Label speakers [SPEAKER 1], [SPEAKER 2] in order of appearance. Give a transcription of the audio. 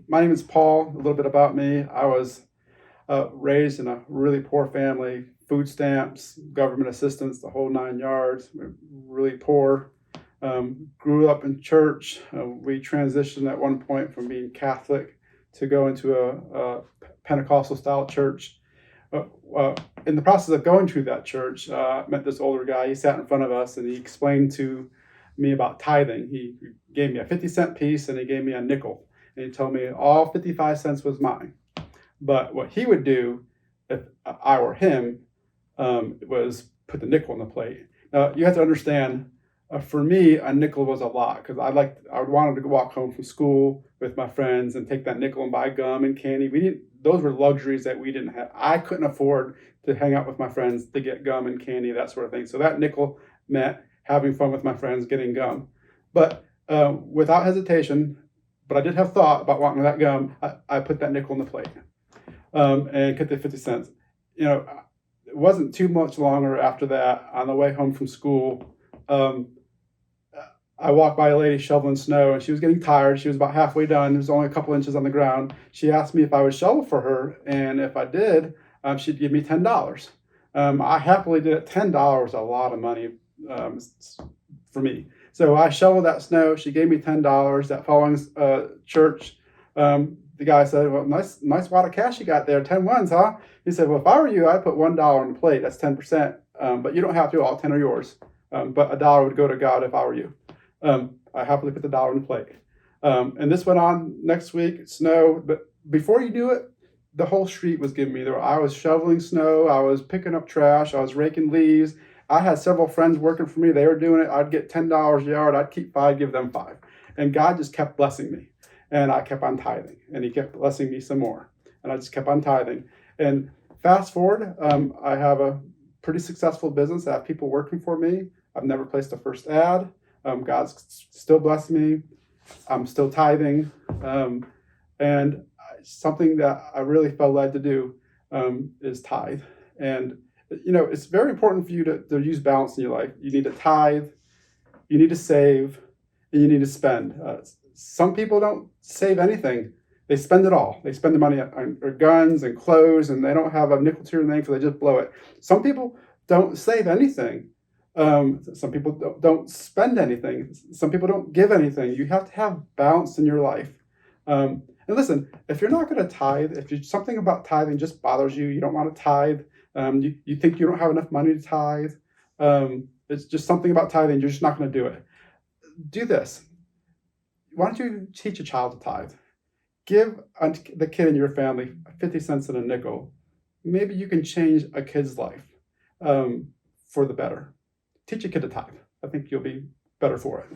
[SPEAKER 1] My name is Paul. A little bit about me. I was raised in a really poor family, food stamps, government assistance, the whole 9 yards. We're really poor. Grew up in church. We transitioned at one point from being Catholic to go into a Pentecostal style church. Uh, uh, in the process of going to that church, I met this older guy. He sat in front of us and he explained to me about tithing. He gave me a 50-cent piece and he gave me a nickel. And he told me all 55 cents was mine. But what he would do if I were him was put the nickel on the plate. Now you have to understand, for me, a nickel was a lot because I wanted to walk home from school with my friends and take that nickel and buy gum and candy. Those were luxuries that we didn't have. I couldn't afford to hang out with my friends to get gum and candy, that sort of thing. So that nickel meant having fun with my friends, getting gum. But without hesitation, but I did have thought about wanting that gum. I put that nickel on the plate and kept the 50 cents. It wasn't too much longer after that. On the way home from school, I walked by a lady shoveling snow, and she was getting tired. She was about halfway done. There was only a couple inches on the ground. She asked me if I would shovel for her, and if I did, she'd give me $10. I happily did it. $10, a lot of money for me. So I shoveled that snow. She gave me $10. That following church, the guy said, "Well, nice wad of cash you got there. 10 ones, huh?" He said, "Well, if I were you, I'd put $1 on the plate. That's 10%. But you don't have to. All 10 are yours. But a dollar would go to God if I were you." I happily put the dollar on the plate. And this went on next week. It snowed, but before you knew it, the whole street was giving me. I was shoveling snow. I was picking up trash. I was raking leaves. I had several friends working for me. They were doing it. I'd get $10 a yard. I'd keep 5, give them 5. And God just kept blessing me. And I kept on tithing. And he kept blessing me some more. And I just kept on tithing. And fast forward, I have a pretty successful business. I have people working for me. I've never placed a first ad. God's still blessing me. I'm still tithing. And something that I really felt led to do is tithe. And it's very important for you to use balance in your life. You need to tithe, you need to save, and you need to spend. Some people don't save anything. They spend it all. They spend the money on guns and clothes, and they don't have a nickel to their name, so they just blow it. Some people don't save anything. Some people don't spend anything. Some people don't give anything. You have to have balance in your life. And listen, if you're not going to tithe, something about tithing just bothers you, you don't want to tithe, you think you don't have enough money to tithe, it's just something about tithing, you're just not going to do it. Do this. Why don't you teach a child to tithe? Give the kid in your family 50 cents and a nickel. Maybe you can change a kid's life for the better. Teach a kid to tithe. I think you'll be better for it.